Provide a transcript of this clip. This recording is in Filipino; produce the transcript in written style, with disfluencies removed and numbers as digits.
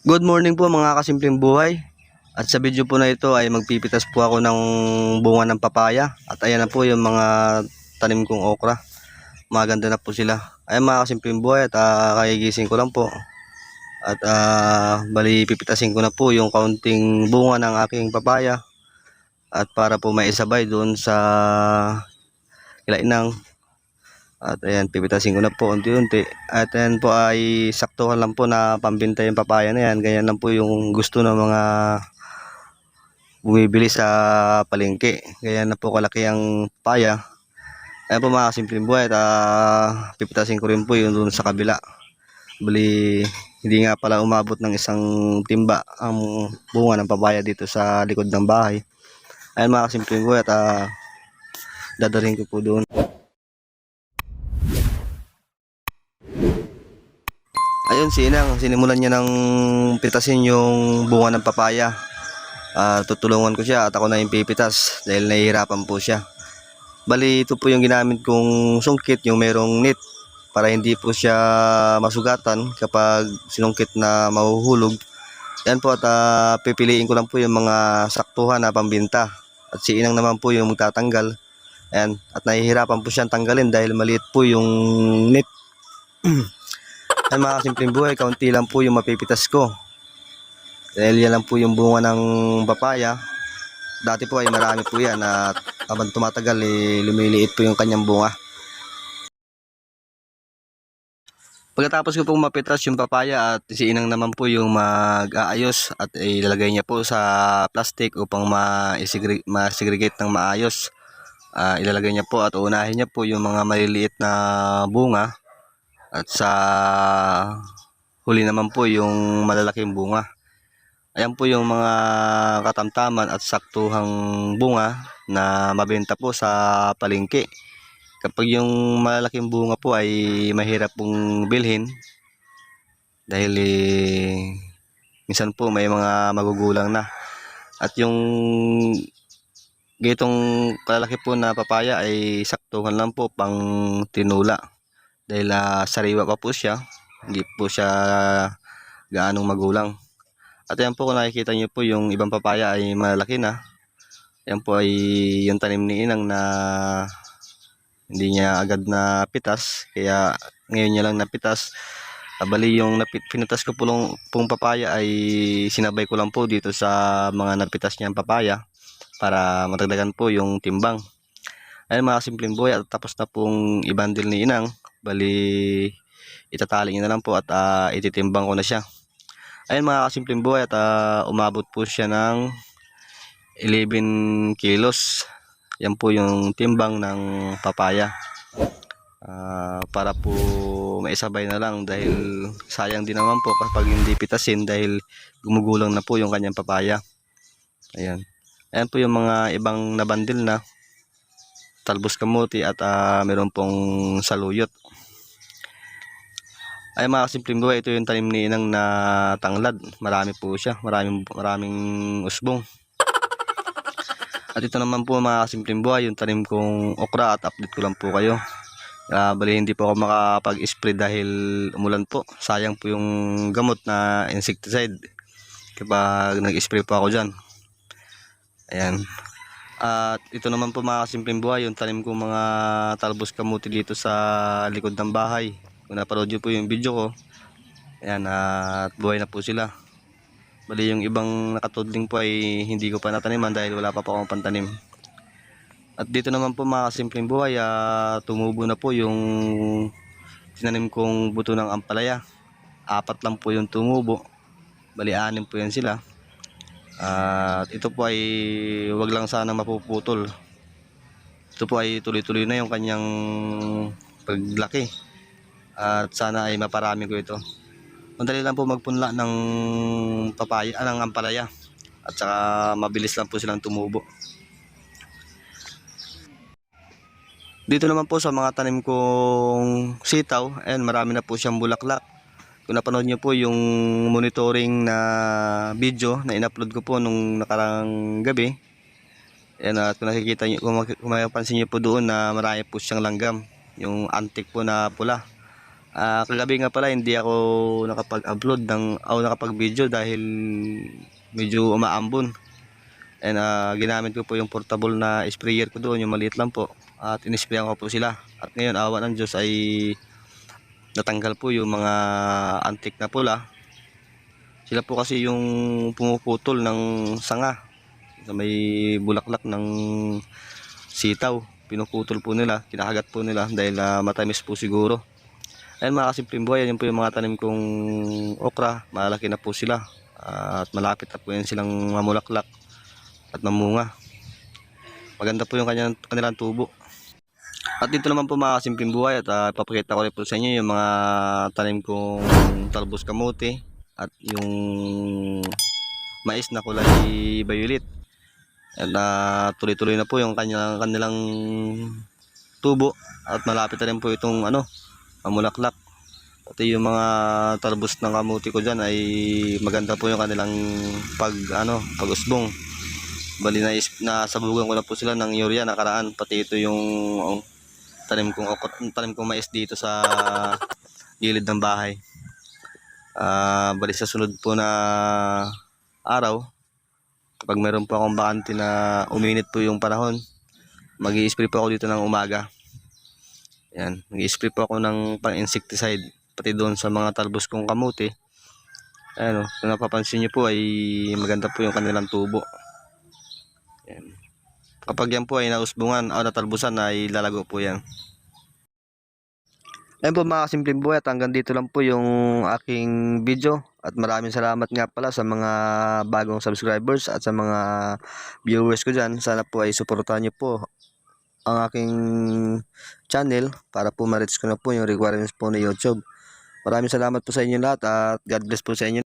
Good morning po mga kasimpleng buhay. At sa video po na ito ay magpipitas po ako ng bunga ng papaya. At ayan na po yung mga tanim kong okra. Maganda na po sila. Ayan mga kasimpleng buhay at kagigising ko lang po. At bali pipitasin ko na po yung kaunting bunga ng aking papaya. At para po maisabay doon sa kilainang. At ayan, pipitasin ko na po unti-unti. At ayan po ay saktuhan lang po na pambinta yung papaya na yan. Ganyan lang po yung gusto ng mga bumibili sa palengke. Ganyan na po kalaki ang papaya. Ayan po mga simpleng buhay. At pipitasin ko rin po yung doon sa kabila. Bali, hindi nga pala umabot ng isang timba ang bunga ng papaya dito sa likod ng bahay. Ayan mga simpleng buhay. At dadaling ko po doon. Ayun si Inang, sinimulan niya ng pitasin yung bunga ng papaya. Tutulungan ko siya at ako na yung pipitas dahil nahihirapan po siya. Bali ito po yung ginamit kong sungkit, yung merong net para hindi po siya masugatan kapag sinungkit na mahuhulog. Yan po at pipiliin ko lang po yung mga saktuhan na pambinta. At si Inang naman po yung magtatanggal. Ayan, at nahihirapan po siyang tanggalin dahil maliit po yung net. Ay mga simpleng buhay, kaunti lang po yung mapipitas ko. Dahil yan lang po yung bunga ng papaya. Dati po ay marami po yan at habang tumatagal lumiliit po yung kanyang bunga. Pagkatapos ko pong mapitas yung papaya at si Inang naman po yung mag-aayos at ilalagay niya po sa plastic upang ma-segregate ng maayos. Ilalagay niya po at unahin niya po yung mga maliliit na bunga. At sa huli naman po yung malalaking bunga. Ayan po yung mga katamtaman at saktuhang bunga na mabenta po sa palengke. Kapag yung malalaking bunga po ay mahirap pong bilhin dahil minsan po may mga magugulang na. At yung gitong kalalaki po na papaya ay saktuhan lang po pang tinula. Dahil sariwa pa po siya, hindi po siya gaanong magulang. At yan po kung nakikita nyo po yung ibang papaya ay malaki na. Yan po ay yung tanim ni Inang na hindi niya agad na pitas. Kaya ngayon niya lang napitas. Bali yung pinutas ko pong papaya ay sinabay ko lang po dito sa mga napitas niyang papaya para matagdagan po yung timbang. Ayun mga simpleng buhay at tapos na pong ibandil ni Inang. Bali itatali niya na lang po at ititimbang ko na siya. Ayun mga kasimpleng buhay at umabot po siya ng 11 kilos. Yan po yung timbang ng papaya. Para po maisabay na lang dahil sayang din naman po kapag hindi pitasin dahil gumugulang na po yung kanyang papaya. Ayan. Ayan po yung mga ibang nabandil na talbos kamuti at meron pong saluyot. Ay mga kasimpleng buhay, ito yung tanim ni Inang na tanglad. Marami po siya, maraming usbong. At ito naman po mga kasimpleng buhay, yung tanim kong okra at update ko lang po kayo. Bali hindi po ako makapag-spray dahil umulan po. Sayang po yung gamot na insecticide kapag nag-spray po ako dyan. Ayan. At ito naman po mga kasimpleng buhay, yung tanim kong mga talbos kamuti dito sa likod ng bahay. Kung napanood nyo po yung video ko, ayan, at buhay na po sila. Bali yung ibang nakatudling po ay hindi ko pa nataniman dahil wala pa po akong pantanim. At dito naman po mga kasimpleng buhay, tumubo na po yung tinanim kong buto ng ampalaya. 4 lang po yung tumubo, bali 6 po yan sila. At ito po ay wag lang sana mapuputol. Ito po ay tuloy-tuloy na yung kanyang paglaki. At sana ay maparami ko ito. Madali lang po magpunla ng papaya, ng ampalaya. At saka mabilis lang po silang tumubo. Dito naman po sa mga tanim kong sitaw, ayan, marami na po siyang bulaklak. Kung napanood nyo po yung monitoring na video na in-upload ko po nung nakarang gabi, ayan, at kung nakikita nyo, kung mapapansin nyo po doon na marami po siyang langgam, yung antique po na pula. Kagabi nga pala hindi ako nakapag-upload o nakapag-video dahil medyo umaambon. And ginamit ko po yung portable na sprayer ko doon, yung maliit lang po. At inisprayan ko po sila. At ngayon awa ng Diyos ay natanggal po yung mga antik na pula. Sila po kasi yung pumuputol ng sanga sa may bulaklak ng sitaw. Pinuputol po nila, kinakagat po nila dahil matamis po siguro. Ayan mga kasimpleng buhay, yan po yung mga tanim kong okra. Malaki na po sila at malapit na po yan silang mamulaklak at mamunga. Maganda po yung kanilang tubo. At dito naman po mga kasimpleng buhay at ipapakita ko rin po sa inyo yung mga tanim kong talbos kamote at yung mais na kulay violet. At tuloy-tuloy na po yung kanilang tubo at malapit na rin po itong mamulaklak. Pati yung mga talbos ng kamuti ko dyan ay maganda po yung kanilang pag-usbong. Bali na sabugan ko na po sila ng urea nakaraan. Pati ito yung tanim kong mais dito sa gilid ng bahay. Bali sa sunod po na araw, kapag meron po akong bakante na uminit po yung panahon, mag-i-spray po ako dito ng umaga. Yan, mag-i-spray po ako ng pang-insecticide pati doon sa mga talbos kong kamote. Ayan, kung napapansin nyo po ay maganda po yung kanilang tubo. Yan. Kapag yan po ay nausbungan o natalbusan ay lalago po yan. Ayan po mga kasimpleng buhay, at hanggang dito lang po yung aking video. At maraming salamat nga pala sa mga bagong subscribers at sa mga viewers ko dyan. Sana po ay suportahan nyo po ang aking channel para po ma-reach ko na po yung requirements po ni YouTube. Maraming salamat po sa inyo lahat at God bless po sa inyo.